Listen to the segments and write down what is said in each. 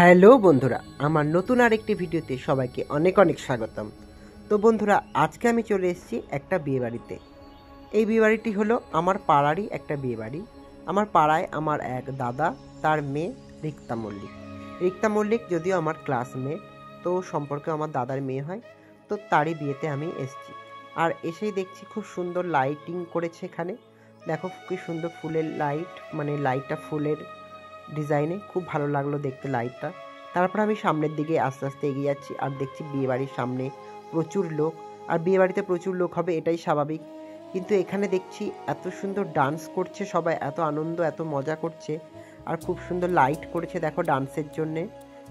Hello বন্ধুরা, আমার নতুন আরেকটি ভিডিওতে সবাইকে অনেক অনেক স্বাগতম। তো বন্ধুরা, আজকে আমি চলে এসেছি একটা বিয়েবাড়িতে। এই বিয়েবাড়িটি হলো আমার পাড়ারই একটা বিয়েবাড়ি। আমার পাড়ায় আমার এক দাদা, তার মেয়ে রিক্তা মল্লিক। রিক্তা মল্লিক যদিও আমার ক্লাসমেট, তো সম্পর্কে আমার দাদার মেয়ে হয়। তো তারই বিয়েতে আমি এসেছি। আর এসেই দেখছি খুব সুন্দর লাইটিং করেছে এখানে। দেখো কি সুন্দর ফুলের লাইট, মানে লাইটটা ফুলের ডিজাইনে খুব ভালো লাগলো দেখতে লাইটটা। তারপর আমি সামনের দিকে আস্তে আস্তে এগিয়ে যাচ্ছি আর দেখছি বিয়েবাড়ির সামনে প্রচুর লোক। আর বিয়েবাড়িতে প্রচুর লোক হবে এটাই স্বাভাবিক, কিন্তু এখানে দেখছি এত সুন্দর ডান্স করছে সবাই, এত আনন্দ এত মজা করছে। আর খুব সুন্দর লাইট করেছে দেখো ডান্সের জন্যে।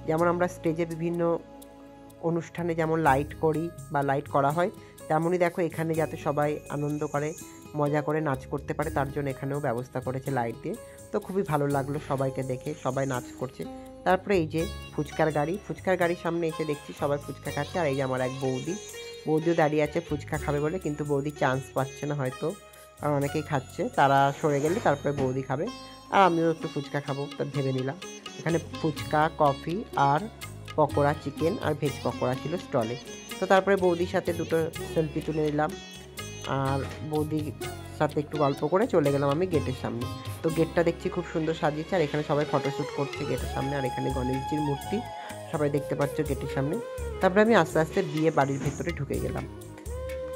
যেমন আমরা স্টেজে বিভিন্ন অনুষ্ঠানে যেমন লাইট করি বা লাইট করা হয়, তেমনই দেখো এখানে যাতে সবাই আনন্দ করে মজা করে নাচ করতে পারে, তার জন্য এখানেও ব্যবস্থা করেছে লাইট দিয়ে। তো খুবই ভালো লাগলো সবাইকে দেখে, সবাই নাচ করছে। তারপরে এই যে ফুচকার গাড়ির সামনে এসে দেখছি সবাই ফুচকা খাচ্ছে। আর এই যে আমার এক বৌদিও দাঁড়িয়ে আছে ফুচকা খাবে বলে, কিন্তু বৌদি চান্স পাচ্ছে না হয়তো, কারণ অনেকেই খাচ্ছে, তারা সরে গেলে তারপরে বৌদি খাবে। আর আমিও একটু ফুচকা খাবো তা ভেবে নিলাম। এখানে ফুচকা, কফি আর পকোড়া, চিকেন আর ভেজ পকোড়া ছিল স্টলে। তো তারপরে বৌদির সাথে দুটো সেলফি তুলে নিলাম, আর বৌদির সাথে একটু গল্প করে চলে গেলাম আমি গেটের সামনে। তো গেটটা দেখছি খুব সুন্দর সাজিয়েছে, আর এখানে সবাই ফটোশ্যুট করছে গেটের সামনে। আর এখানে গণেশজির মূর্তি সবাই দেখতে পাচ্ছ গেটের সামনে। তারপরে আমি আস্তে আস্তে বিয়ে বাড়ির ভেতরে ঢুকে গেলাম।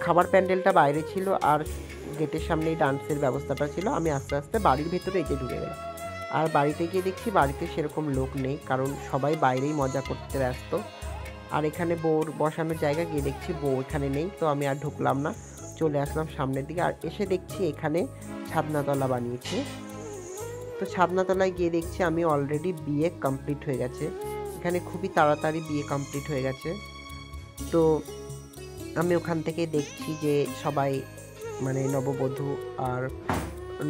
খাবার প্যান্ডেলটা বাইরে ছিল আর গেটের সামনেই ডান্সের ব্যবস্থাটা ছিল। আমি আস্তে আস্তে বাড়ির ভেতরে এসে ঢুকে গেলাম। আর বাড়িতে গিয়ে দেখছি বাড়িতে সেরকম লোক নেই, কারণ সবাই বাইরেই মজা করতে ব্যস্ত। আর এখানে বউর বসানোর জায়গা গিয়ে দেখছি বউ এখানে নেই, তো আমি আর ঢুকলাম না, চলে আসলাম সামনের দিকে। আর এসে দেখছি এখানে ছাদনাতলা বানিয়েছে। তো ছাদনাতলায় গিয়ে দেখছি আমি অলরেডি বিয়ে কমপ্লিট হয়ে গেছে। এখানে খুবই তাড়াতাড়ি বিয়ে কমপ্লিট হয়ে গেছে। তো আমি ওখান থেকে দেখছি যে সবাই মানে নববধূ আর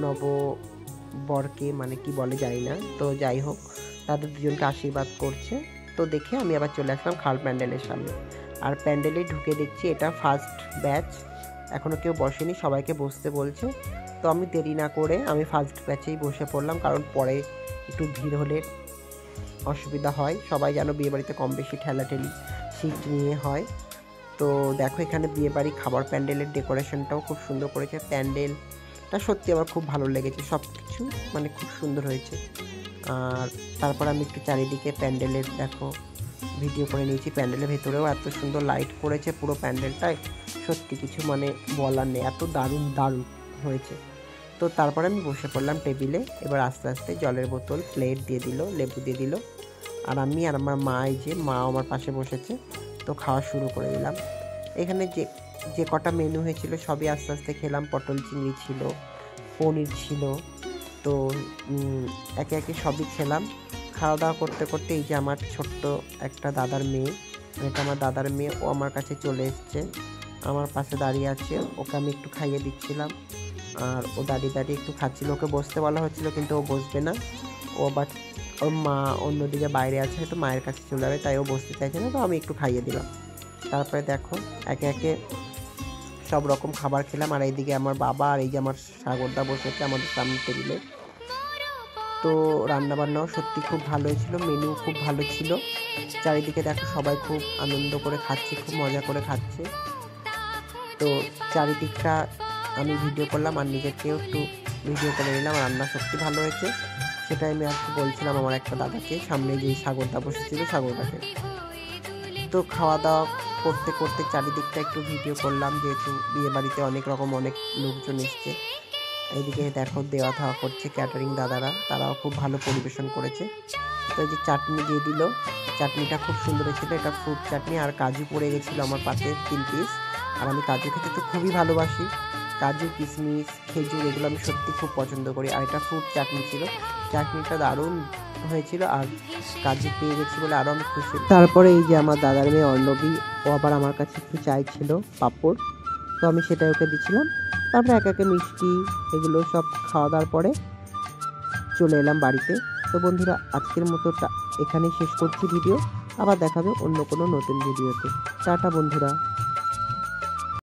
নববরকে মানে কি বলে জানি না, তো যাই হোক তাদের দুজনকে আশীর্বাদ করছে। তো দেখে আমি আবার চলে আসলাম খাল প্যান্ডেলের সামনে। আর প্যান্ডেলে ঢুকে দেখছি এটা ফার্স্ট ব্যাচ, এখনও কেউ বসেনি, সবাইকে বসতে বলছে। তো আমি দেরি না করে আমি ফার্স্ট ব্যাচেই বসে পড়লাম, কারণ পরে একটু ভিড় হলে অসুবিধা হয়। সবাই যেন বিয়েবাড়িতে কম বেশি ঠেলাঠেলি সিট নিয়ে হয়। তো দেখো এখানে বিয়েবাড়ি খাবার প্যান্ডেলের ডেকোরেশনটাও খুব সুন্দর করেছে। প্যান্ডেলটা সত্যি আমার খুব ভালো লেগেছে, সব কিছু মানে খুব সুন্দর হয়েছে। আর তারপর আমি একটু চারিদিকে প্যান্ডেলের দেখো ভিডিও করে নিয়েছি। প্যান্ডেলের ভেতরেও এত সুন্দর লাইট করেছে পুরো প্যান্ডেলটায়, সত্যি কিছু মানে বলার নেই, এত দারুণ দারুণ হয়েছে। তো তারপরে আমি বসে পড়লাম টেবিলে। এবার আস্তে আস্তে জলের বোতল, প্লেট দিয়ে দিল, লেবু দিয়ে দিল। আর আমি আর আমার মা, এই যে মা আমার পাশে বসেছে, তো খাওয়া শুরু করে দিলাম। এখানে যে কটা মেনু হয়েছিল সবই আস্তে আস্তে খেলাম। পটল চিংড়ি ছিল, পনির ছিল, তো একে একে সবই খেলাম। খাওয়া দাওয়া করতে করতে এই যে আমার ছোট্ট একটা দাদার মেয়ে, এটা আমার দাদার মেয়ে, ও আমার কাছে চলে এসছে, আমার পাশে দাঁড়িয়ে আছে। ওকে আমি একটু খাইয়ে দিচ্ছিলাম, আর ও দাঁড়িয়ে দাঁড়িয়ে একটু খাচ্ছিল। ওকে বসতে বলা হচ্ছিল কিন্তু ও বসবে না, ও আবার ওর মা অন্যদিকে বাইরে আছে, হয়তো মায়ের কাছে চলে যাবে, তাই ও বসতে চাইছে না। তো আমি একটু খাইয়ে দিলাম। তারপরে দেখো একে একে সব রকম খাবার খেলাম। আর এইদিকে আমার বাবা আর এই যে আমার সাগরদা বসেছে আমাদের সামনে টেবিলে। তো রান্নাবান্নাও সত্যি খুব ভালো হয়েছিল, মেনু খুব ভালো ছিল। চারিদিকে দেখো সবাই খুব আনন্দ করে খাচ্ছে, খুব মজা করে খাচ্ছে। তো চারিদিকটা আমি ভিডিও করলাম আর নিজেকেও একটু ভিডিও করে নিলাম। রান্না সত্যি ভালো হয়েছে, সেটাই আমি আজকে বলছিলাম আমার একটা দাদাকে, সামনে যেই সাগরদা বসেছিল সাগরদাকে। তো খাওয়া দাওয়া করতে করতে চারিদিকটা একটু ভিডিও করলাম, যেহেতু বিয়ে বাড়িতে অনেক লোকজন এসছে। এইদিকে দেখো দেওয়া থাওয়া করছে ক্যাটারিং দাদারা, তারাও খুব ভালো পরিবেশন করেছে। তো এই যে চাটনি দিয়ে দিল, চাটনিটা খুব সুন্দর হয়েছিল, এটা ফ্রুট চাটনি। আর কাজু পড়ে গেছিলো আমার পাতে 3 পিস, আর আমি কাজু খেতে তো খুবই ভালোবাসি, কাজু কিশমিশ খেজুর এগুলো আমি সত্যি খুব পছন্দ করি। আর এটা ফ্রুট চাটনি ছিল, চাটনিটা দারুণ হয়েছিল, আর কাজু পেয়ে গেছি বলে আরও আমি খুশি। তারপরে এই যে আমার দাদার মেয়ে অর্ণবী, ও আবার আমার কাছে একটু চাইছিল পাঁপড়, তো আমি সেটাই ওকে দিচ্ছিলাম। তারপরে একে একে মিষ্টি এগুলো সব খাওয়া দাওয়ার পরে চলে এলাম বাড়িতে। তো বন্ধুরা, আজকের মতোটা এখানেই শেষ করছি ভিডিও, আবার দেখাবে অন্য কোনো নতুন ভিডিওতে। টাটা বন্ধুরা।